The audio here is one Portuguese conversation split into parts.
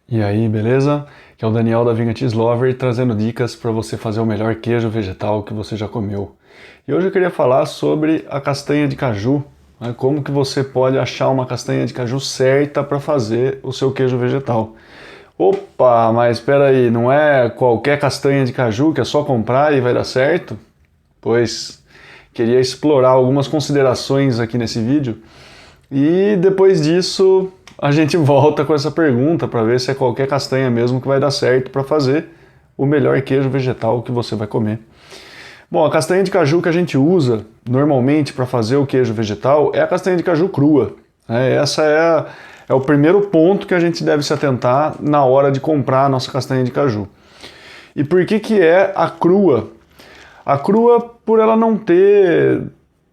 E aí, beleza? Que é o Daniel da Vegan Lover trazendo dicas para você fazer o melhor queijo vegetal que você já comeu. E hoje eu queria falar sobre a castanha de caju, né? Como que você pode achar uma castanha de caju certa para fazer o seu queijo vegetal. Opa, mas espera aí, não é qualquer castanha de caju que é só comprar e vai dar certo? Pois queria explorar algumas considerações aqui nesse vídeo e depois disso a gente volta com essa pergunta para ver se é qualquer castanha mesmo que vai dar certo para fazer o melhor queijo vegetal que você vai comer. Bom, a castanha de caju que a gente usa normalmente para fazer o queijo vegetal é a castanha de caju crua. Essa é o primeiro ponto que a gente deve se atentar na hora de comprar a nossa castanha de caju. E por que é a crua? A crua por ela não ter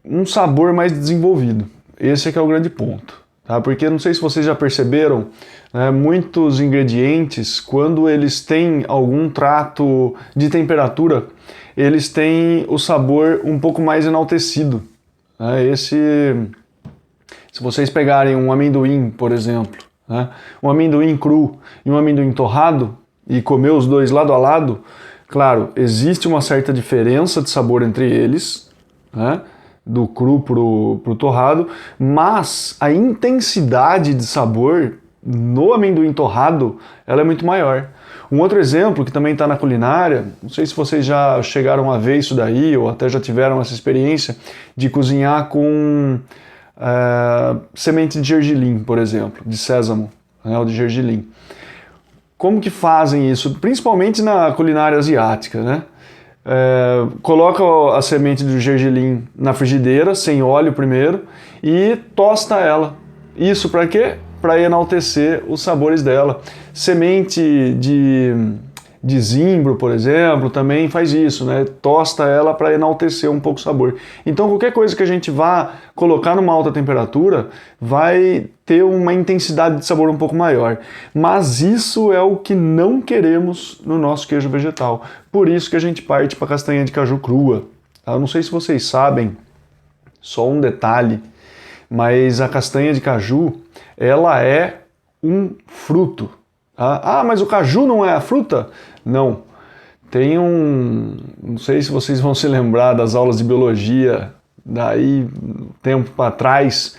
um sabor mais desenvolvido. Esse é que é o grande ponto. Tá? Porque não sei se vocês já perceberam, né, muitos ingredientes, quando eles têm algum trato de temperatura, eles têm o sabor um pouco mais enaltecido. Né? Se vocês pegarem um amendoim, por exemplo, né, um amendoim cru e um amendoim torrado, e comer os dois lado a lado, claro, existe uma certa diferença de sabor entre eles, né? Do cru pro torrado, mas a intensidade de sabor no amendoim torrado ela é muito maior. Um outro exemplo que também está na culinária, não sei se vocês já chegaram a ver isso daí ou até já tiveram essa experiência de cozinhar com semente de gergelim, por exemplo, de sésamo, né, ou de gergelim. Como que fazem isso? Principalmente na culinária asiática, né? Coloca a semente do gergelim na frigideira, sem óleo primeiro, e tosta ela. Isso para quê? Para enaltecer os sabores dela. Semente de zimbro, por exemplo, também faz isso, né? Tosta ela para enaltecer um pouco o sabor. Então qualquer coisa que a gente vá colocar numa alta temperatura vai ter uma intensidade de sabor um pouco maior. Mas isso é o que não queremos no nosso queijo vegetal. Por isso que a gente parte para castanha de caju crua. Eu não sei se vocês sabem, só um detalhe, mas a castanha de caju, ela é um fruto. Ah, mas o caju não é a fruta? Não. Tem não sei se vocês vão se lembrar das aulas de biologia, daí tempo para trás,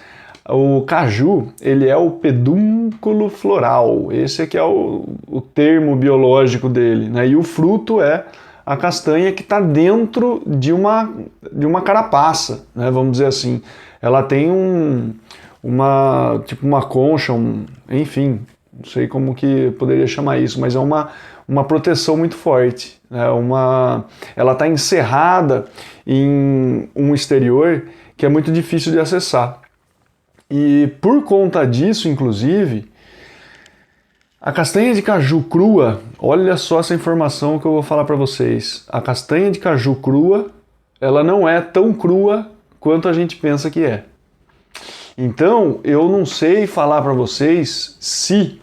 o caju, ele é o pedúnculo floral, esse aqui é o termo biológico dele, né? E o fruto é a castanha que está dentro de uma carapaça, né? Vamos dizer assim. Ela tem tipo uma concha, enfim, não sei como que poderia chamar isso, mas é uma proteção muito forte. Né? Ela está encerrada em um exterior que é muito difícil de acessar. E por conta disso, inclusive, a castanha de caju crua, olha só essa informação que eu vou falar para vocês. A castanha de caju crua, ela não é tão crua quanto a gente pensa que é. Então, eu não sei falar para vocês se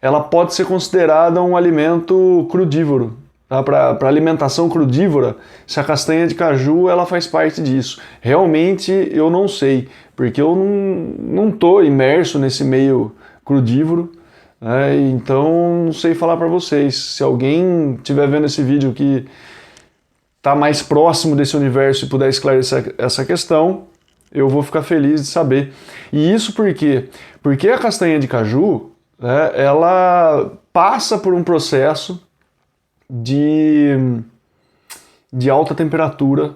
ela pode ser considerada um alimento crudívoro. Tá? Para alimentação crudívora, se a castanha de caju ela faz parte disso. Realmente eu não sei, porque eu não estou imerso nesse meio crudívoro, né? Então não sei falar para vocês. Se alguém estiver vendo esse vídeo que está mais próximo desse universo e puder esclarecer essa questão, eu vou ficar feliz de saber. E isso por quê? Porque a castanha de caju, né, ela passa por um processo de alta temperatura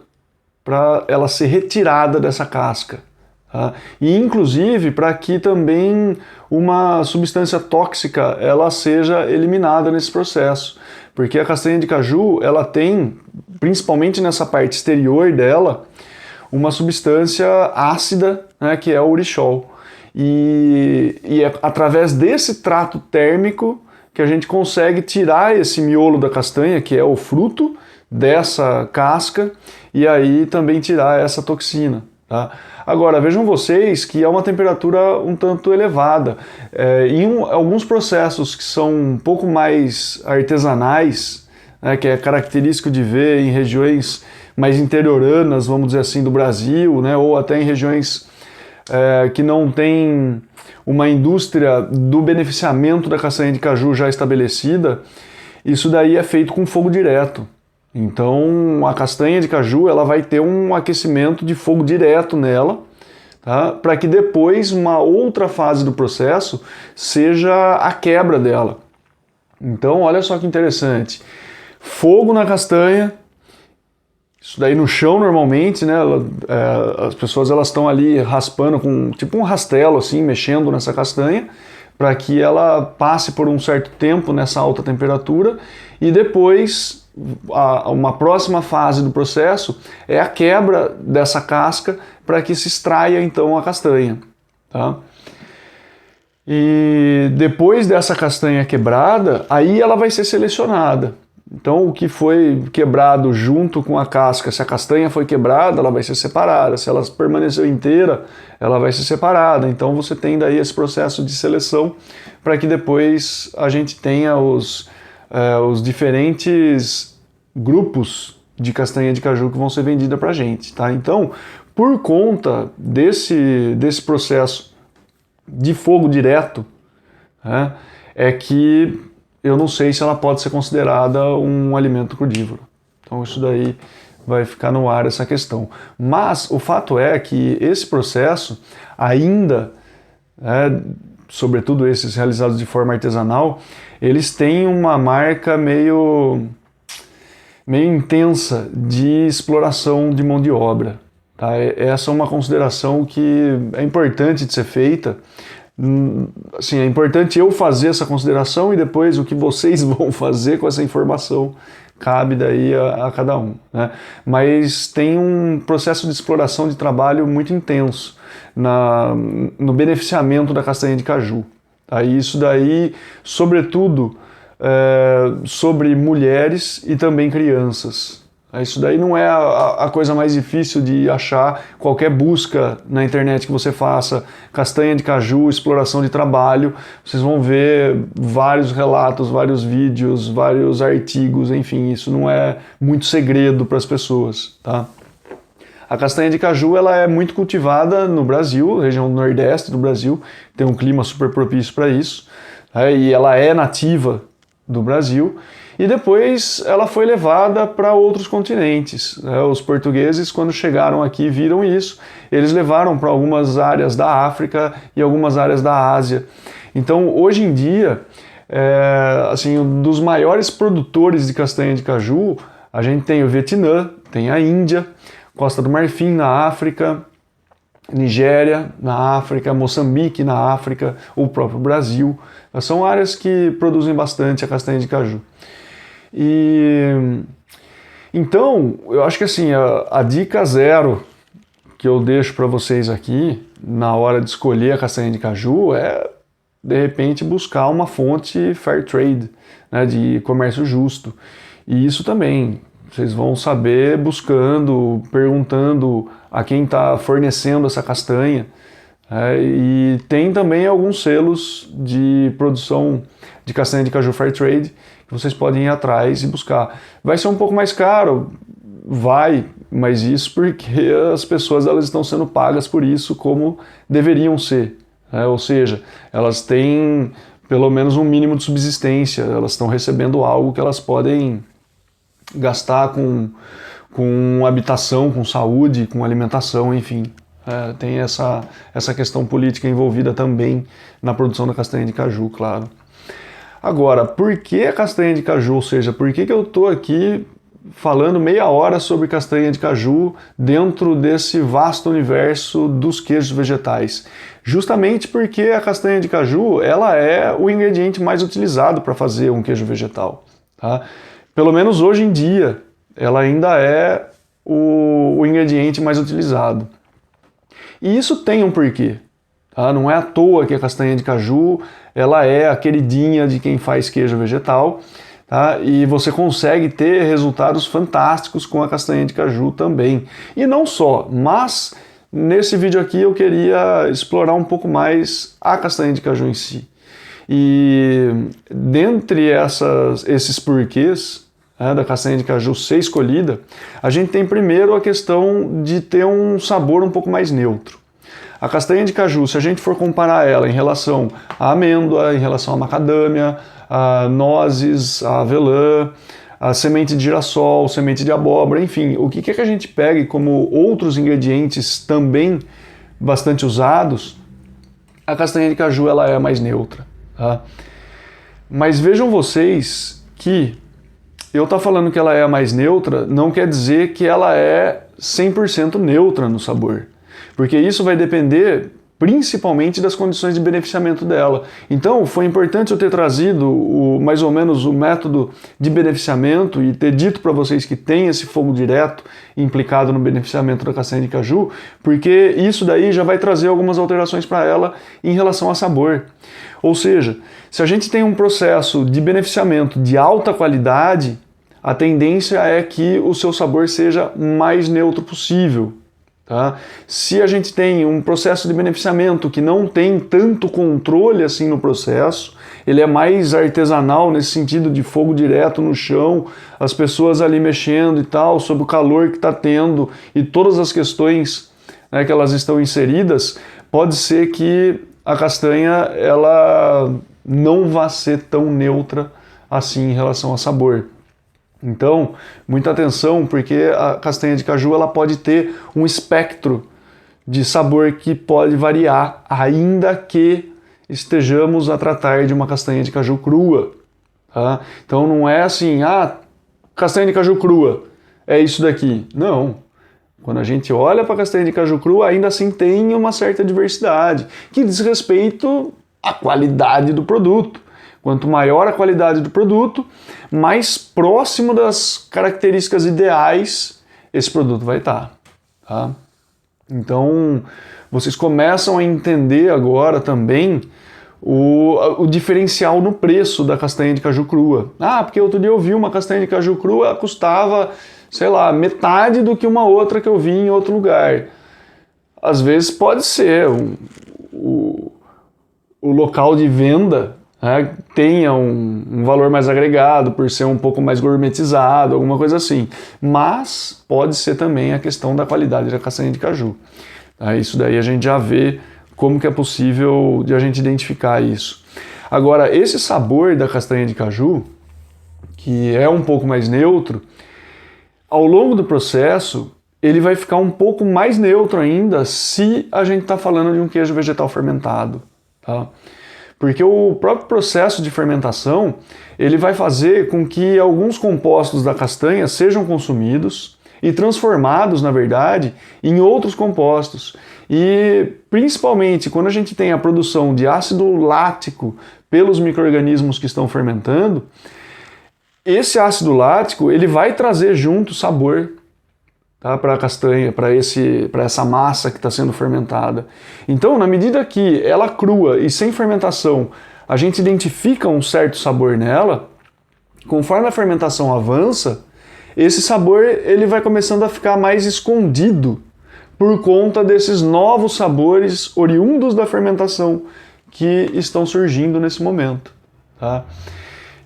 para ela ser retirada dessa casca. Tá? E inclusive para que também uma substância tóxica ela seja eliminada nesse processo. Porque a castanha de caju ela tem, principalmente nessa parte exterior dela, uma substância ácida, né, que é o urijol. E é através desse trato térmico que a gente consegue tirar esse miolo da castanha, que é o fruto dessa casca, e aí também tirar essa toxina. Tá? Agora, vejam vocês que é uma temperatura um tanto elevada. Alguns processos que são um pouco mais artesanais, né, que é característico de ver em regiões mais interioranas, vamos dizer assim, do Brasil, né, ou até em regiões que não tem uma indústria do beneficiamento da castanha de caju já estabelecida, isso daí é feito com fogo direto. Então a castanha de caju ela vai ter um aquecimento de fogo direto nela, tá? Para que depois uma outra fase do processo seja a quebra dela. Então olha só que interessante, fogo na castanha, isso daí no chão normalmente, né? As pessoas elas estão ali raspando com tipo um rastelo assim, mexendo nessa castanha, para que ela passe por um certo tempo nessa alta temperatura e depois uma próxima fase do processo é a quebra dessa casca para que se extraia então a castanha, tá? E depois dessa castanha quebrada, aí ela vai ser selecionada. Então o que foi quebrado junto com a casca, se a castanha foi quebrada, ela vai ser separada. Se ela permaneceu inteira, ela vai ser separada. Então você tem daí esse processo de seleção para que depois a gente tenha os diferentes grupos de castanha de caju que vão ser vendida para a gente, tá? Então, por conta desse processo de fogo direto, né, é que eu não sei se ela pode ser considerada um alimento crudívoro. Então isso daí vai ficar no ar essa questão. Mas o fato é que esse processo ainda, sobretudo esses realizados de forma artesanal, eles têm uma marca meio intensa de exploração de mão de obra. Tá? Essa é uma consideração que é importante de ser feita. Assim, é importante eu fazer essa consideração e depois o que vocês vão fazer com essa informação cabe daí a cada um, né? Mas tem um processo de exploração de trabalho muito intenso no beneficiamento da castanha de caju. Tá? E isso daí, sobretudo, sobre mulheres e também crianças. Isso daí não é a coisa mais difícil de achar. Qualquer busca na internet que você faça, castanha de caju, exploração de trabalho, vocês vão ver vários relatos, vários vídeos, vários artigos, enfim, isso não é muito segredo para as pessoas, tá? A castanha de caju ela é muito cultivada no Brasil, região do Nordeste do Brasil, tem um clima super propício para isso, e ela é nativa do Brasil. E depois ela foi levada para outros continentes. Os portugueses, quando chegaram aqui, viram isso. Eles levaram para algumas áreas da África e algumas áreas da Ásia. Então, hoje em dia, assim, um dos maiores produtores de castanha de caju, a gente tem o Vietnã, tem a Índia, Costa do Marfim na África, Nigéria na África, Moçambique na África, o próprio Brasil. São áreas que produzem bastante a castanha de caju. E então, eu acho que assim, a dica zero que eu deixo para vocês aqui, na hora de escolher a castanha de caju, é, de repente, buscar uma fonte fair trade, né, de comércio justo. E isso também, vocês vão saber buscando, perguntando a quem está fornecendo essa castanha. E tem também alguns selos de produção de castanha de caju fair trade que vocês podem ir atrás e buscar. Vai ser um pouco mais caro? Vai, mas isso porque as pessoas elas estão sendo pagas por isso como deveriam ser. Ou seja, elas têm pelo menos um mínimo de subsistência, elas estão recebendo algo que elas podem gastar com habitação, com saúde, com alimentação, enfim. Tem essa questão política envolvida também na produção da castanha de caju, claro. Agora, por que a castanha de caju? Ou seja, por que eu estou aqui falando meia hora sobre castanha de caju dentro desse vasto universo dos queijos vegetais? Justamente porque a castanha de caju ela é o ingrediente mais utilizado para fazer um queijo vegetal. Tá? Pelo menos hoje em dia, ela ainda é o ingrediente mais utilizado. E isso tem um porquê. Tá? Não é à toa que a castanha de caju ela é a queridinha de quem faz queijo vegetal, tá? E você consegue ter resultados fantásticos com a castanha de caju também. E não só, mas nesse vídeo aqui eu queria explorar um pouco mais a castanha de caju em si. E dentre esses porquês da castanha de caju ser escolhida, a gente tem primeiro a questão de ter um sabor um pouco mais neutro. A castanha de caju, se a gente for comparar ela em relação à amêndoa, em relação à macadâmia, a nozes, a avelã, a semente de girassol, semente de abóbora, enfim, o que a gente pegue como outros ingredientes também bastante usados, a castanha de caju ela é mais neutra. Tá? Mas vejam vocês que eu estar falando que ela é a mais neutra não quer dizer que ela é 100% neutra no sabor, porque isso vai depender principalmente das condições de beneficiamento dela. Então, foi importante eu ter trazido mais ou menos o método de beneficiamento e ter dito para vocês que tem esse fogo direto implicado no beneficiamento da castanha de caju, porque isso daí já vai trazer algumas alterações para ela em relação a sabor. Ou seja, se a gente tem um processo de beneficiamento de alta qualidade, a tendência é que o seu sabor seja mais neutro possível. Tá? Se a gente tem um processo de beneficiamento que não tem tanto controle assim no processo, ele é mais artesanal nesse sentido de fogo direto no chão, as pessoas ali mexendo e tal, sob o calor que está tendo e todas as questões, né, que elas estão inseridas, pode ser que a castanha ela não vá ser tão neutra assim em relação ao sabor. Então, muita atenção, porque a castanha de caju ela pode ter um espectro de sabor que pode variar, ainda que estejamos a tratar de uma castanha de caju crua. Tá? Então não é assim, castanha de caju crua, é isso daqui. Não. Quando a gente olha para a castanha de caju crua, ainda assim tem uma certa diversidade, que diz respeito à qualidade do produto. Quanto maior a qualidade do produto, mais próximo das características ideais esse produto vai estar. Tá? Então, vocês começam a entender agora também o diferencial no preço da castanha de caju crua. Porque outro dia eu vi uma castanha de caju crua, custava, sei lá, metade do que uma outra que eu vi em outro lugar. Às vezes pode ser o local de venda, né, tenha um valor mais agregado por ser um pouco mais gourmetizado, alguma coisa assim. Mas pode ser também a questão da qualidade da castanha de caju. Tá? Isso daí a gente já vê como que é possível de a gente identificar isso. Agora, esse sabor da castanha de caju, que é um pouco mais neutro, ao longo do processo, ele vai ficar um pouco mais neutro ainda se a gente está falando de um queijo vegetal fermentado. Tá? Porque o próprio processo de fermentação, ele vai fazer com que alguns compostos da castanha sejam consumidos e transformados, na verdade, em outros compostos. E principalmente quando a gente tem a produção de ácido lático pelos micro-organismos que estão fermentando, esse ácido lático ele vai trazer junto sabor, tá, para a castanha, para essa massa que está sendo fermentada. Então, na medida que ela crua e sem fermentação, a gente identifica um certo sabor nela, conforme a fermentação avança, esse sabor ele vai começando a ficar mais escondido por conta desses novos sabores oriundos da fermentação que estão surgindo nesse momento. Tá?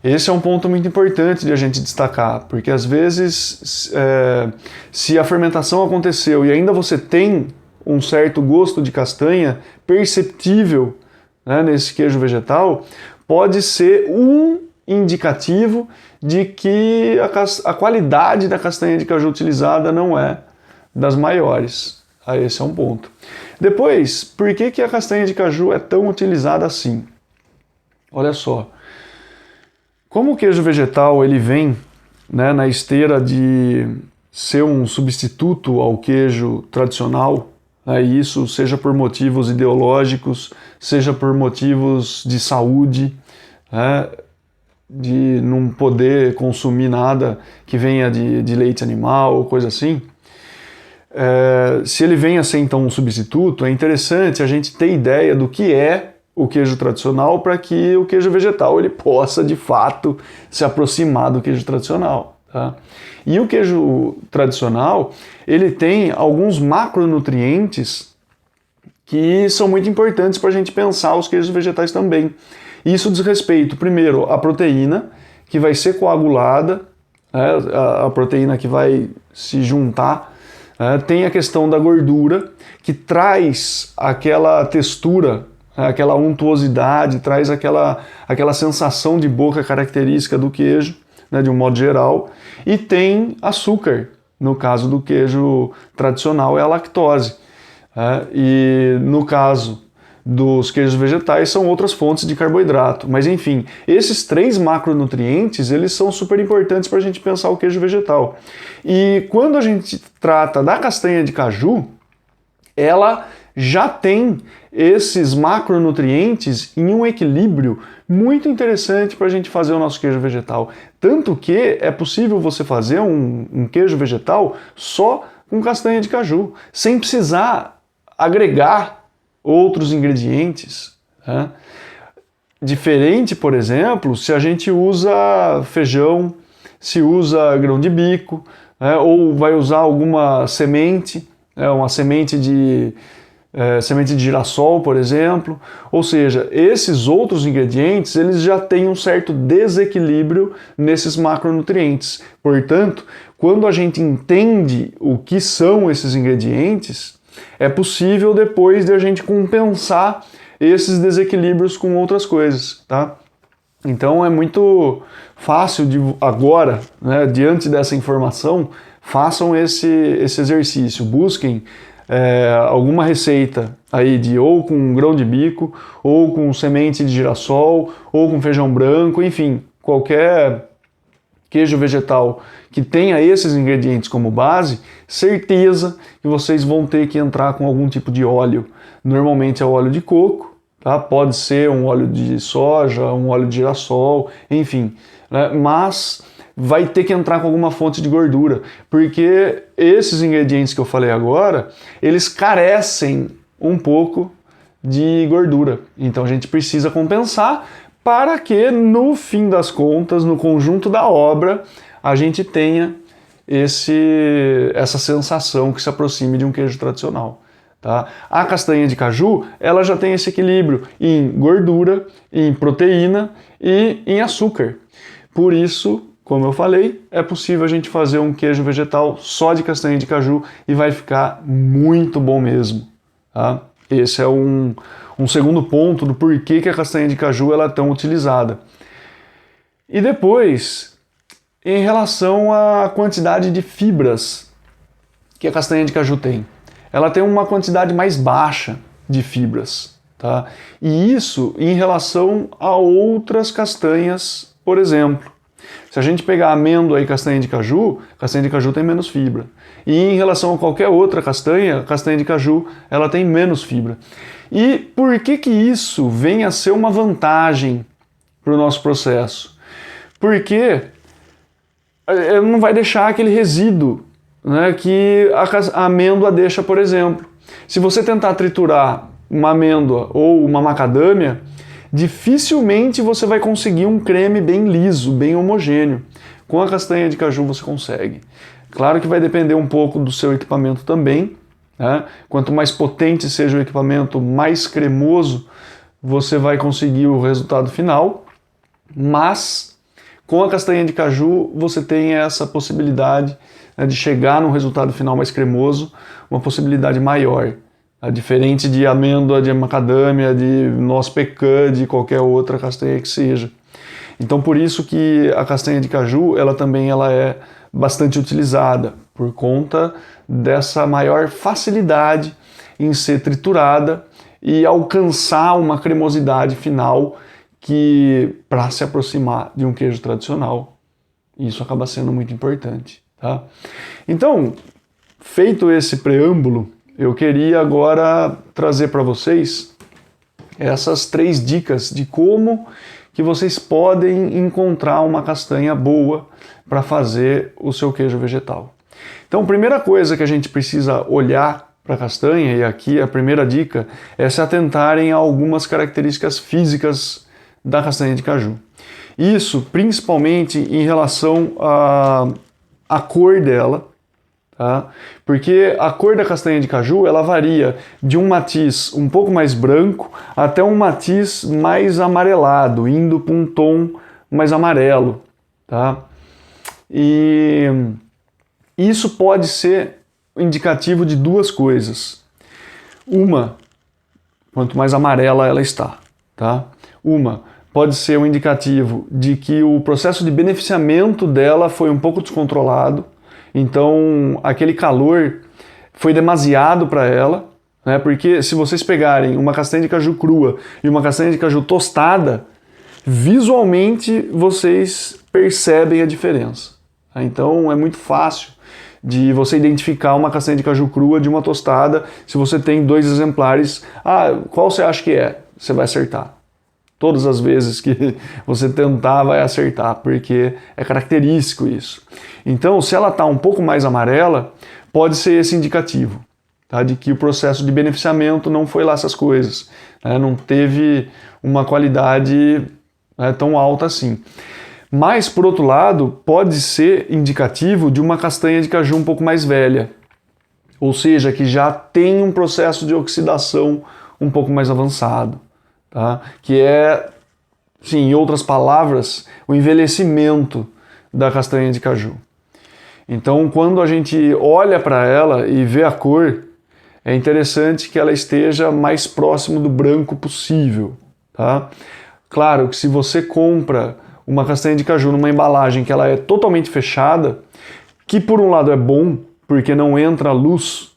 Esse é um ponto muito importante de a gente destacar, porque às vezes, se a fermentação aconteceu e ainda você tem um certo gosto de castanha perceptível, né, nesse queijo vegetal, pode ser um indicativo de que a qualidade da castanha de caju utilizada não é das maiores. Esse é um ponto. Depois, por que a castanha de caju é tão utilizada assim? Olha só. Como o queijo vegetal ele vem, né, na esteira de ser um substituto ao queijo tradicional, né, e isso seja por motivos ideológicos, seja por motivos de saúde, né, de não poder consumir nada que venha de leite animal ou coisa assim, se ele vem a ser então um substituto, é interessante a gente ter ideia do que é o queijo tradicional para que o queijo vegetal ele possa de fato se aproximar do queijo tradicional. Tá? E o queijo tradicional ele tem alguns macronutrientes que são muito importantes para a gente pensar os queijos vegetais também. Isso diz respeito, primeiro, à proteína, que vai ser coagulada, né, a proteína que vai se juntar Tem a questão da gordura, que traz aquela textura, aquela untuosidade, traz aquela sensação de boca característica do queijo, né, de um modo geral, e tem açúcar. No caso do queijo tradicional é a lactose. E no caso dos queijos vegetais são outras fontes de carboidrato. Mas enfim, esses 3 macronutrientes, eles são super importantes para a gente pensar o queijo vegetal. E quando a gente trata da castanha de caju, ela já tem esses macronutrientes em um equilíbrio muito interessante para a gente fazer o nosso queijo vegetal. Tanto que é possível você fazer um queijo vegetal só com castanha de caju, sem precisar agregar outros ingredientes. Diferente, por exemplo, se a gente usa feijão, se usa grão de bico, ou vai usar alguma semente, uma semente de girassol, por exemplo. Ou seja, esses outros ingredientes, eles já têm um certo desequilíbrio nesses macronutrientes. Portanto, quando a gente entende o que são esses ingredientes, é possível depois de a gente compensar esses desequilíbrios com outras coisas, tá? Então é muito fácil de agora, né, diante dessa informação, façam esse exercício, busquem alguma receita aí de ou com grão de bico, ou com semente de girassol, ou com feijão branco, enfim, qualquer queijo vegetal que tenha esses ingredientes como base, certeza que vocês vão ter que entrar com algum tipo de óleo. Normalmente é óleo de coco, tá? Pode ser um óleo de soja, um óleo de girassol, enfim, né? Mas vai ter que entrar com alguma fonte de gordura, porque esses ingredientes que eu falei agora, eles carecem um pouco de gordura. Então a gente precisa compensar para que, no fim das contas, no conjunto da obra, a gente tenha essa sensação que se aproxime de um queijo tradicional. Tá? A castanha de caju, ela já tem esse equilíbrio em gordura, em proteína e em açúcar. Por isso, como eu falei, é possível a gente fazer um queijo vegetal só de castanha de caju e vai ficar muito bom mesmo. Tá? Esse é um segundo ponto do porquê que a castanha de caju ela é tão utilizada. E depois, em relação à quantidade de fibras que a castanha de caju tem. Ela tem uma quantidade mais baixa de fibras. Tá? E isso em relação a outras castanhas, por exemplo. Se a gente pegar amêndoa e castanha de caju tem menos fibra. E em relação a qualquer outra castanha, a castanha de caju ela tem menos fibra. E por que isso vem a ser uma vantagem para o nosso processo? Porque não vai deixar aquele resíduo, né, que a amêndoa deixa, por exemplo. Se você tentar triturar uma amêndoa ou uma macadâmia, dificilmente você vai conseguir um creme bem liso, bem homogêneo. Com a castanha de caju você consegue. Claro que vai depender um pouco do seu equipamento também, né? Quanto mais potente seja o equipamento, mais cremoso você vai conseguir o resultado final, mas com a castanha de caju você tem essa possibilidade, né, de chegar no resultado final mais cremoso, uma possibilidade maior. Diferente de amêndoa, de macadâmia, de noz pecan, de qualquer outra castanha que seja. Então por isso que a castanha de caju ela também é bastante utilizada, por conta dessa maior facilidade em ser triturada e alcançar uma cremosidade final que, para se aproximar de um queijo tradicional, isso acaba sendo muito importante. Tá? Então, feito esse preâmbulo, eu queria agora trazer para vocês essas 3 dicas de como que vocês podem encontrar uma castanha boa para fazer o seu queijo vegetal. Então, a primeira coisa que a gente precisa olhar para a castanha, e aqui a primeira dica, é se atentarem a algumas características físicas da castanha de caju. Isso principalmente em relação à cor dela, tá? Porque a cor da castanha de caju ela varia de um matiz um pouco mais branco até um matiz mais amarelado, indo para um tom mais amarelo. Tá? E isso pode ser indicativo de duas coisas. Uma, quanto mais amarela ela está, tá? Uma, pode ser um indicativo de que o processo de beneficiamento dela foi um pouco descontrolado, então aquele calor foi demasiado para ela, né? Porque se vocês pegarem uma castanha de caju crua e uma castanha de caju tostada, visualmente vocês percebem a diferença. Tá? Então é muito fácil de você identificar uma castanha de caju crua de uma tostada. Se você tem 2 exemplares, qual você acha que é? Você vai acertar. Todas as vezes que você tentar, vai acertar, porque é característico isso. Então, se ela está um pouco mais amarela, pode ser esse indicativo, tá? De que o processo de beneficiamento não foi lá essas coisas, né? Não teve uma qualidade, né, tão alta assim. Mas, por outro lado, pode ser indicativo de uma castanha de caju um pouco mais velha, ou seja, que já tem um processo de oxidação um pouco mais avançado, tá? Que é, sim, em outras palavras, o envelhecimento da castanha de caju. Então, quando a gente olha para ela e vê a cor, é interessante que ela esteja mais próximo do branco possível, tá? Claro que se você compra uma castanha de caju numa embalagem que ela é totalmente fechada, que por um lado é bom, porque não entra luz,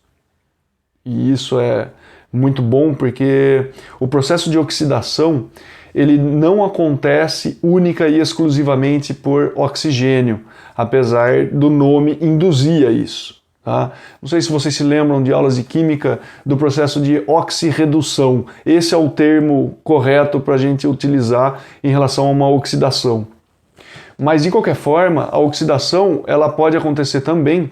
e isso é muito bom, porque o processo de oxidação, ele não acontece única e exclusivamente por oxigênio, apesar do nome induzir a isso. Tá? Não sei se vocês se lembram de aulas de química do processo de oxirredução. Esse é o termo correto para a gente utilizar em relação a uma oxidação. Mas de qualquer forma, a oxidação ela pode acontecer também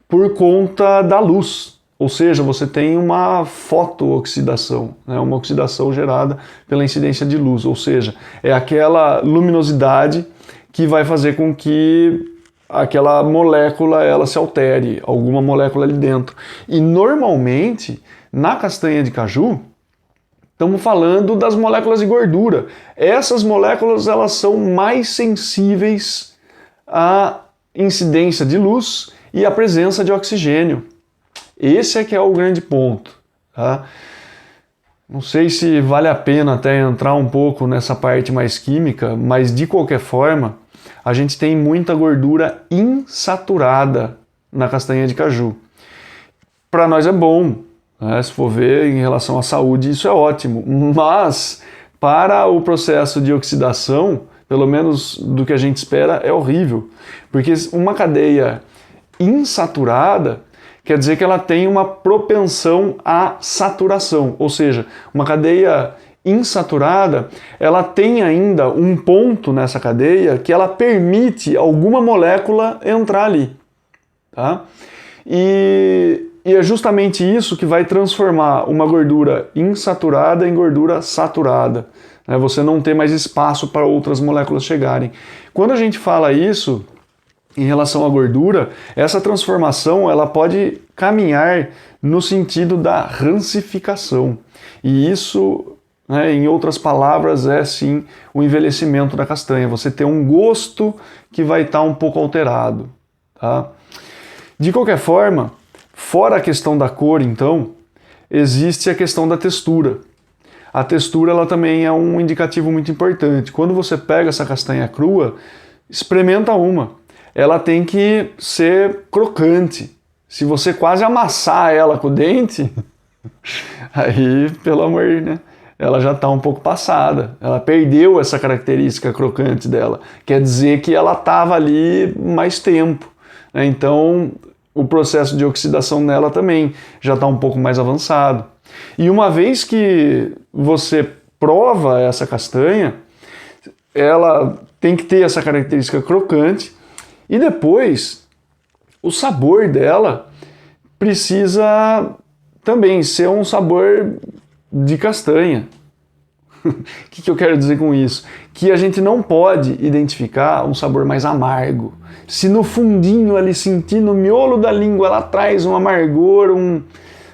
por conta da luz. Ou seja, você tem uma fotooxidação, né? Uma oxidação gerada pela incidência de luz. Ou seja, é aquela luminosidade que vai fazer com que aquela molécula ela se altere, alguma molécula ali dentro. E normalmente, na castanha de caju, estamos falando das moléculas de gordura. Essas moléculas elas são mais sensíveis à incidência de luz e à presença de oxigênio. Esse é que é o grande ponto. Tá? Não sei se vale a pena até entrar um pouco nessa parte mais química, mas de qualquer forma, a gente tem muita gordura insaturada na castanha de caju. Para nós é bom, né? Se for ver em relação à saúde, isso é ótimo. Mas para o processo de oxidação, pelo menos do que a gente espera, é horrível. Porque uma cadeia insaturada quer dizer que ela tem uma propensão à saturação. Ou seja, uma cadeia insaturada, ela tem ainda um ponto nessa cadeia que ela permite alguma molécula entrar ali. Tá? E é justamente isso que vai transformar uma gordura insaturada em gordura saturada. Né? Você não ter mais espaço para outras moléculas chegarem. Quando a gente fala isso em relação à gordura, essa transformação ela pode caminhar no sentido da rancificação. E isso, né, em outras palavras, é sim o envelhecimento da castanha. Você ter um gosto que vai estar um pouco alterado. Tá? De qualquer forma, fora a questão da cor, então, existe a questão da textura. A textura ela também é um indicativo muito importante. Quando você pega essa castanha crua, experimenta uma. Ela tem que ser crocante. Se você quase amassar ela com o dente, aí, pelo amor, né? Ela já está um pouco passada. Ela perdeu essa característica crocante dela. Quer dizer que ela estava ali mais tempo. Né? Então, o processo de oxidação nela também já está um pouco mais avançado. E uma vez que você prova essa castanha, ela tem que ter essa característica crocante. E depois, o sabor dela precisa também ser um sabor de castanha. O que eu quero dizer com isso? Que a gente não pode identificar um sabor mais amargo. Se no fundinho ali, sentir no miolo da língua, ela traz um amargor,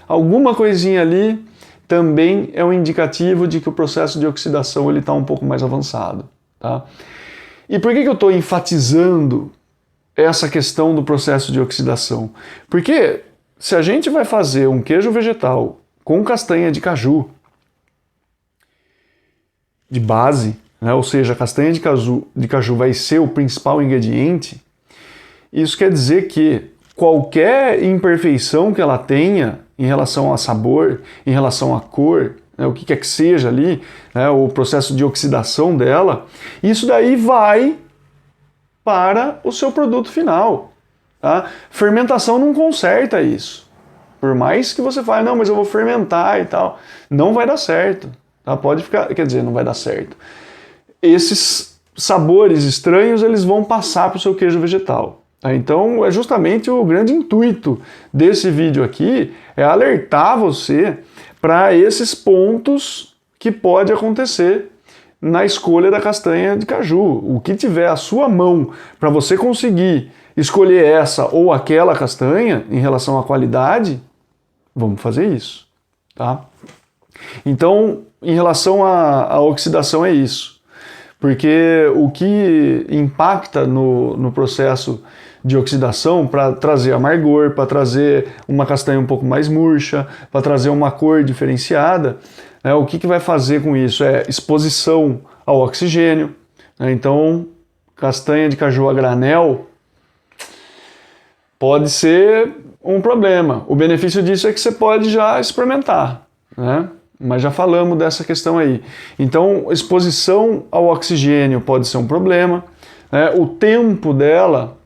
alguma coisinha ali, também é um indicativo de que o processo de oxidação está um pouco mais avançado. Tá? E por que eu estou enfatizando essa questão do processo de oxidação? Porque se a gente vai fazer um queijo vegetal com castanha de caju de base, né, ou seja, a castanha de caju vai ser o principal ingrediente, isso quer dizer que qualquer imperfeição que ela tenha em relação a sabor, em relação à cor, né, o que quer que seja ali, né, o processo de oxidação dela, isso daí vai para o seu produto final. Tá? Fermentação não conserta isso. Por mais que você fale, não, mas eu vou fermentar e tal, não vai dar certo. Tá? Pode ficar, quer dizer, não vai dar certo. Esses sabores estranhos, eles vão passar para o seu queijo vegetal. Tá? Então, é justamente o grande intuito desse vídeo aqui, é alertar você para esses pontos que pode acontecer na escolha da castanha de caju. O que tiver à sua mão para você conseguir escolher essa ou aquela castanha em relação à qualidade, vamos fazer isso, tá? Então, em relação à oxidação é isso, porque o que impacta no processo de oxidação para trazer amargor, para trazer uma castanha um pouco mais murcha, para trazer uma cor diferenciada, né, o que vai fazer com isso? É exposição ao oxigênio, né? Então, castanha de caju a granel pode ser um problema. O benefício disso é que você pode já experimentar, né? Mas já falamos dessa questão aí. Então, exposição ao oxigênio pode ser um problema, né? O tempo dela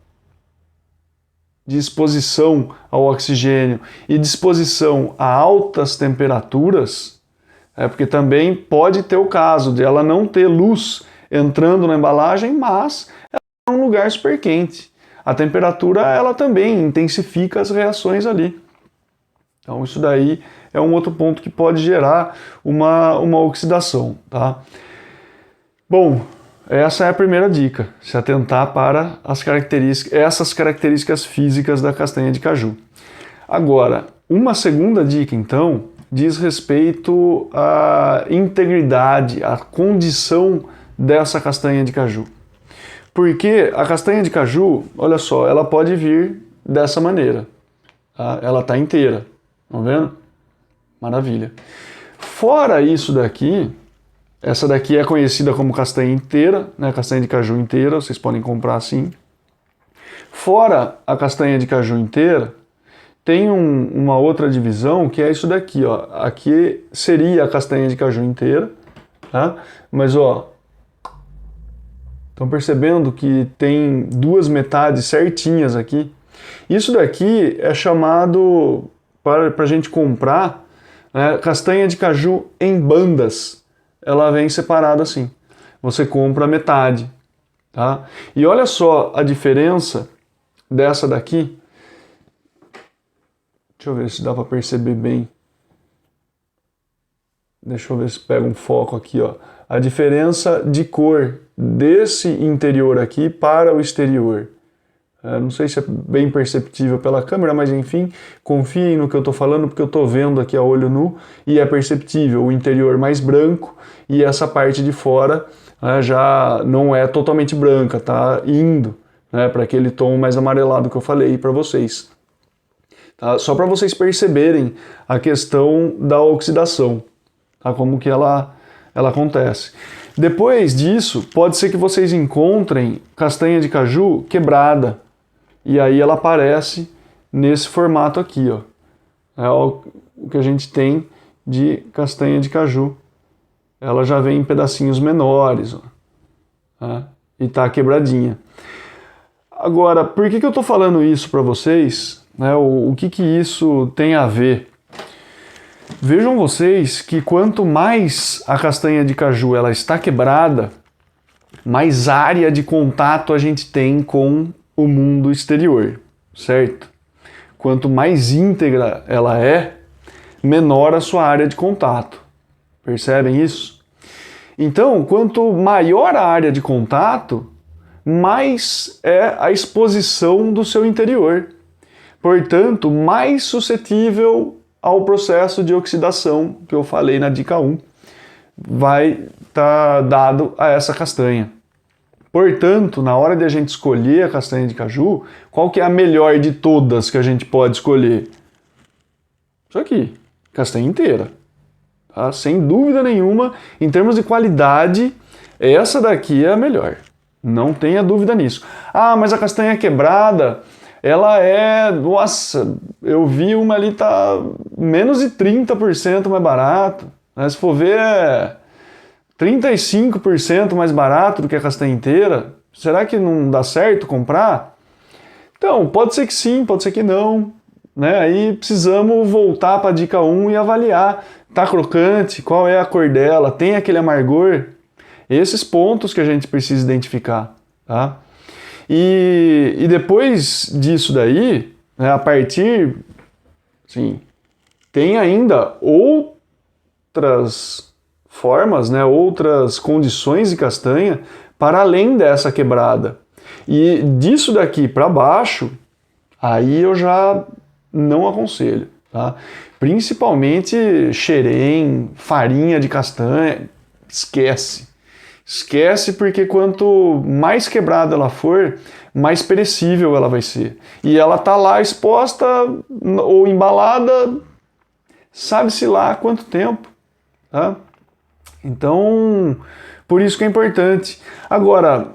de exposição ao oxigênio e de exposição a altas temperaturas, porque também pode ter o caso de ela não ter luz entrando na embalagem, mas ela é um lugar super quente. A temperatura ela também intensifica as reações ali. Então isso daí é um outro ponto que pode gerar uma oxidação, tá? Bom, essa é a primeira dica, se atentar para essas características físicas da castanha de caju. Agora, uma segunda dica, então, diz respeito à integridade, à condição dessa castanha de caju. Porque a castanha de caju, olha só, ela pode vir dessa maneira. Tá? Ela está inteira, estão vendo? Maravilha. Fora isso daqui, essa daqui é conhecida como castanha inteira, né? Castanha de caju inteira, vocês podem comprar assim. Fora a castanha de caju inteira, tem uma outra divisão que é isso daqui, ó. Aqui seria a castanha de caju inteira, tá? Mas ó, estão percebendo que tem duas metades certinhas aqui? Isso daqui é chamado, para a gente comprar, né, castanha de caju em bandas. Ela vem separada assim. Você compra metade, tá? E olha só a diferença dessa daqui. Deixa eu ver se dá para perceber bem. Deixa eu ver se pega um foco aqui, ó. A diferença de cor desse interior aqui para o exterior. Não sei se é bem perceptível pela câmera, mas enfim, confiem no que eu estou falando, porque eu estou vendo aqui a olho nu e é perceptível o interior mais branco e essa parte de fora, né, já não é totalmente branca, tá indo, né, para aquele tom mais amarelado que eu falei para vocês. Tá? Só para vocês perceberem a questão da oxidação, tá? Como que ela acontece. Depois disso, pode ser que vocês encontrem castanha de caju quebrada. E aí ela aparece nesse formato aqui, ó. É o que a gente tem de castanha de caju. Ela já vem em pedacinhos menores, ó, né? E tá quebradinha. Agora, por que eu tô falando isso para vocês? Né? O que isso tem a ver? Vejam vocês que quanto mais a castanha de caju ela está quebrada, mais área de contato a gente tem com o mundo exterior, certo? Quanto mais íntegra ela é, menor a sua área de contato. Percebem isso? Então, quanto maior a área de contato, mais é a exposição do seu interior. Portanto, mais suscetível ao processo de oxidação que eu falei na dica 1, vai estar dado a essa castanha. Portanto, na hora de a gente escolher a castanha de caju, qual que é a melhor de todas que a gente pode escolher? Isso aqui, castanha inteira. Tá? Sem dúvida nenhuma, em termos de qualidade, essa daqui é a melhor. Não tenha dúvida nisso. Ah, mas a castanha quebrada, ela é... Nossa, eu vi uma ali tá menos de 30% mais barato. Né? Se for ver, é 35% mais barato do que a castanha inteira. Será que não dá certo comprar? Então, pode ser que sim, pode ser que não. Né? Aí precisamos voltar para a dica 1 e avaliar. Tá crocante? Qual é a cor dela? Tem aquele amargor? Esses pontos que a gente precisa identificar. Tá? E depois disso daí, né, a partir... Sim, tem ainda outras formas, né, outras condições de castanha para além dessa quebrada. E disso daqui para baixo, aí eu já não aconselho. Tá? Principalmente xerém, farinha de castanha, esquece. Esquece porque quanto mais quebrada ela for, mais perecível ela vai ser. E ela tá lá exposta ou embalada, sabe-se lá há quanto tempo. Tá? Então, por isso que é importante. Agora,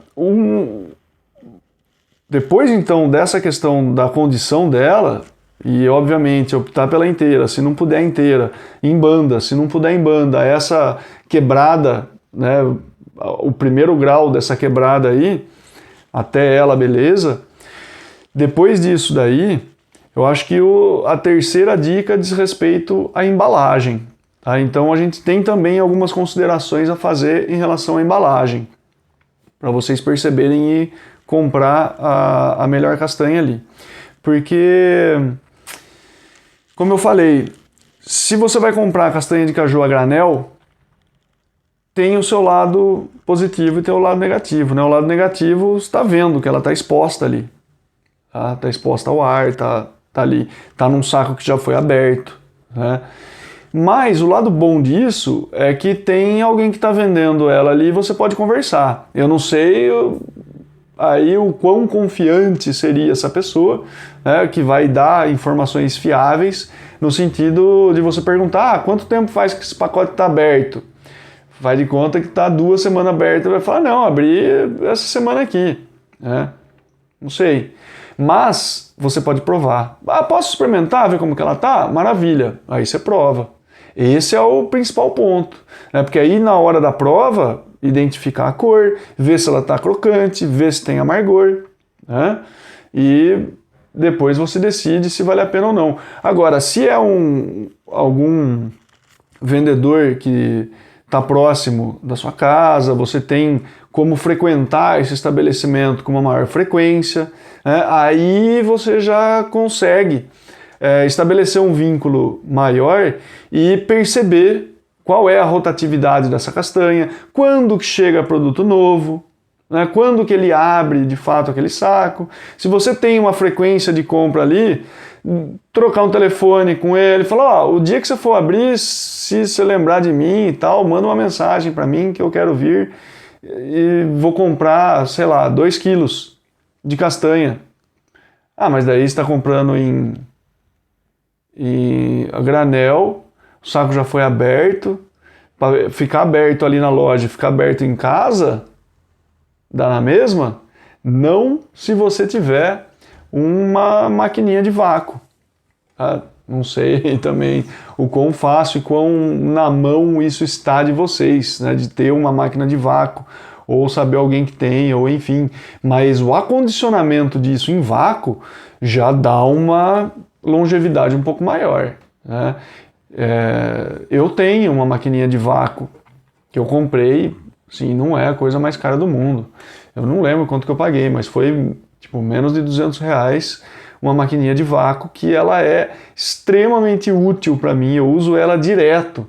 depois então dessa questão da condição dela, e obviamente optar pela inteira, se não puder inteira, em banda, se não puder em banda, essa quebrada, né, o primeiro grau dessa quebrada aí, até ela, beleza. Depois disso daí, eu acho que a terceira dica diz respeito à embalagem. Tá? Então a gente tem também algumas considerações a fazer em relação à embalagem, para vocês perceberem e comprar a melhor castanha ali. Porque, como eu falei, se você vai comprar a castanha de caju a granel, tem o seu lado positivo e tem o lado negativo. Né? O lado negativo, você está vendo que ela está exposta ali. Tá? Tá exposta ao ar, tá ali. Está num saco que já foi aberto. Né? Mas o lado bom disso é que tem alguém que está vendendo ela ali e você pode conversar. Eu não sei aí o quão confiante seria essa pessoa, né, que vai dar informações fiáveis no sentido de você perguntar quanto tempo faz que esse pacote está aberto. Vai de conta que está 2 semanas aberto, vai falar, não, abri essa semana aqui. Né? Não sei. Mas você pode provar. Ah, posso experimentar, ver como que ela tá? Maravilha. Aí você prova. Esse é o principal ponto. Né? Porque aí na hora da prova, identificar a cor, ver se ela está crocante, ver se tem amargor. Né? E depois você decide se vale a pena ou não. Agora, se é algum vendedor que está próximo da sua casa, você tem como frequentar esse estabelecimento com uma maior frequência, né? Aí você já consegue estabelecer um vínculo maior e perceber qual é a rotatividade dessa castanha, quando que chega produto novo, né? Quando que ele abre de fato aquele saco. Se você tem uma frequência de compra ali, trocar um telefone com ele, falar, o dia que você for abrir, se você lembrar de mim e tal, manda uma mensagem para mim que eu quero vir e vou comprar, sei lá, 2 quilos de castanha. Ah, mas daí você está comprando em a granel, o saco já foi aberto, para ficar aberto ali na loja, ficar aberto em casa, dá na mesma? Não se você tiver uma maquininha de vácuo. Tá? Não sei também o quão fácil e quão na mão isso está de vocês, né? De ter uma máquina de vácuo, ou saber alguém que tem, ou enfim. Mas o acondicionamento disso em vácuo já dá uma longevidade um pouco maior. Né? Eu tenho uma maquininha de vácuo que eu comprei, sim, não é a coisa mais cara do mundo. Eu não lembro quanto que eu paguei, mas foi tipo menos de R$200 uma maquininha de vácuo que ela é extremamente útil para mim, eu uso ela direto.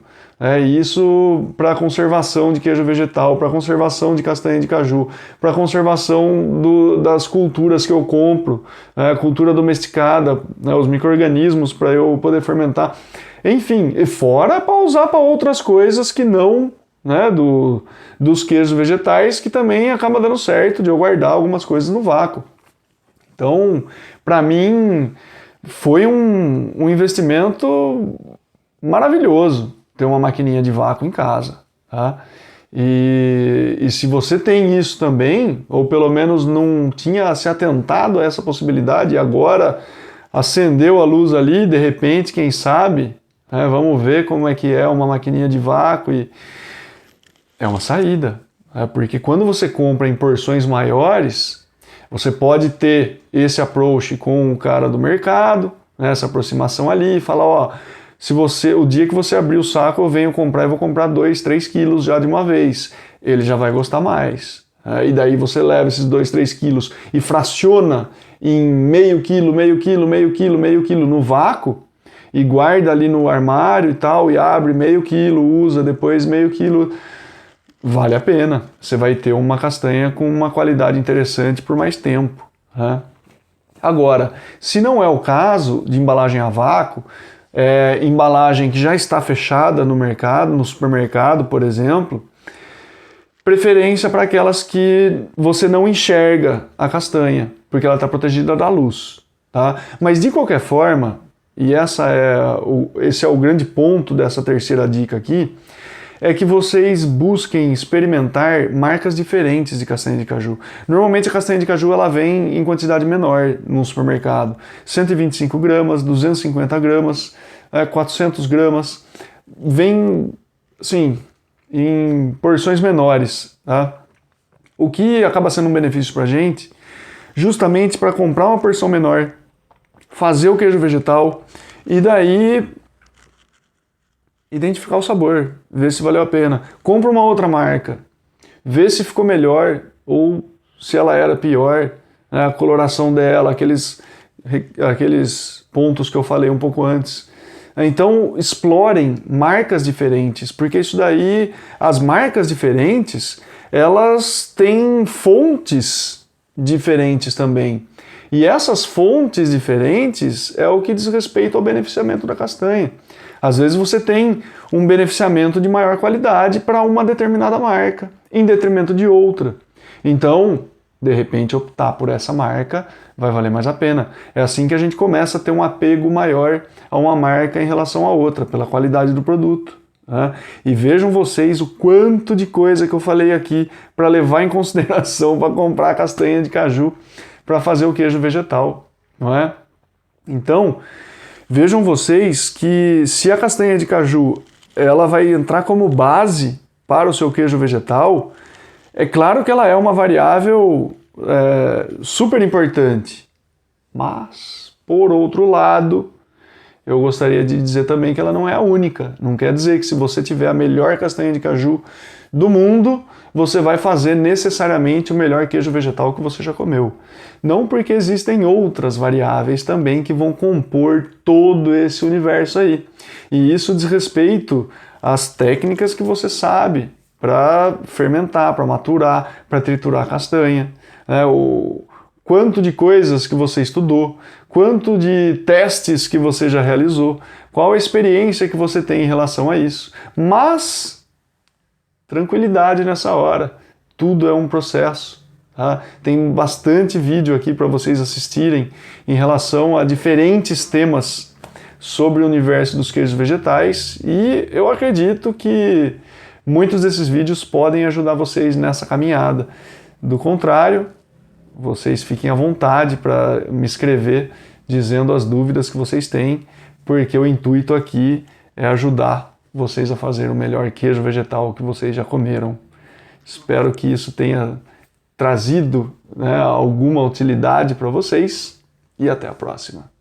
Isso para conservação de queijo vegetal, para conservação de castanha de caju, para conservação das culturas que eu compro, cultura domesticada, os micro-organismos para eu poder fermentar. Enfim, e fora para usar para outras coisas que não né, dos queijos vegetais, que também acaba dando certo de eu guardar algumas coisas no vácuo. Então, para mim, foi um investimento maravilhoso ter uma maquininha de vácuo em casa, tá? E se você tem isso também, ou pelo menos não tinha se atentado a essa possibilidade e agora acendeu a luz ali, de repente, quem sabe, né, vamos ver como é que é uma maquininha de vácuo, e é uma saída, né, porque quando você compra em porções maiores, você pode ter esse approach com o cara do mercado, né, essa aproximação ali, e falar, ó, o dia que você abrir o saco, eu venho comprar e vou comprar 2, 3 quilos já de uma vez. Ele já vai gostar mais. E daí você leva esses 2, 3 quilos e fraciona em meio quilo, meio quilo, meio quilo, meio quilo no vácuo e guarda ali no armário e tal, e abre meio quilo, usa depois meio quilo. Vale a pena. Você vai ter uma castanha com uma qualidade interessante por mais tempo. Né? Agora, se não é o caso de embalagem a vácuo, embalagem que já está fechada no mercado, no supermercado, por exemplo, preferência para aquelas que você não enxerga a castanha, porque ela está protegida da luz. Tá? Mas de qualquer forma, e esse é o grande ponto dessa terceira dica aqui, é que vocês busquem experimentar marcas diferentes de castanha de caju. Normalmente a castanha de caju ela vem em quantidade menor no supermercado. 125 gramas, 250 gramas, 400 gramas. Vem, sim, em porções menores. Tá? O que acaba sendo um benefício para a gente, justamente para comprar uma porção menor, fazer o queijo vegetal e daí identificar o sabor, ver se valeu a pena. Compra uma outra marca, vê se ficou melhor ou se ela era pior, né, a coloração dela, aqueles pontos que eu falei um pouco antes. Então explorem marcas diferentes, porque isso daí, as marcas diferentes, elas têm fontes diferentes também. E essas fontes diferentes é o que diz respeito ao beneficiamento da castanha. Às vezes você tem um beneficiamento de maior qualidade para uma determinada marca, em detrimento de outra. Então, de repente, optar por essa marca vai valer mais a pena. É assim que a gente começa a ter um apego maior a uma marca em relação à outra, pela qualidade do produto. Né? E vejam vocês o quanto de coisa que eu falei aqui para levar em consideração para comprar a castanha de caju para fazer o queijo vegetal. Não é? Então, vejam vocês que se a castanha de caju ela vai entrar como base para o seu queijo vegetal, é claro que ela é uma variável super importante. Mas, por outro lado, eu gostaria de dizer também que ela não é a única. Não quer dizer que se você tiver a melhor castanha de caju do mundo, você vai fazer necessariamente o melhor queijo vegetal que você já comeu. Não, porque existem outras variáveis também que vão compor todo esse universo aí. E isso diz respeito às técnicas que você sabe para fermentar, para maturar, para triturar a castanha. O quanto de coisas que você estudou, quanto de testes que você já realizou, qual a experiência que você tem em relação a isso. Mas tranquilidade nessa hora, tudo é um processo. Tá? Tem bastante vídeo aqui para vocês assistirem em relação a diferentes temas sobre o universo dos queijos vegetais e eu acredito que muitos desses vídeos podem ajudar vocês nessa caminhada. Do contrário, vocês fiquem à vontade para me escrever dizendo as dúvidas que vocês têm, porque o intuito aqui é ajudar vocês a fazer o melhor queijo vegetal que vocês já comeram. Espero que isso tenha trazido, né, alguma utilidade para vocês e até a próxima.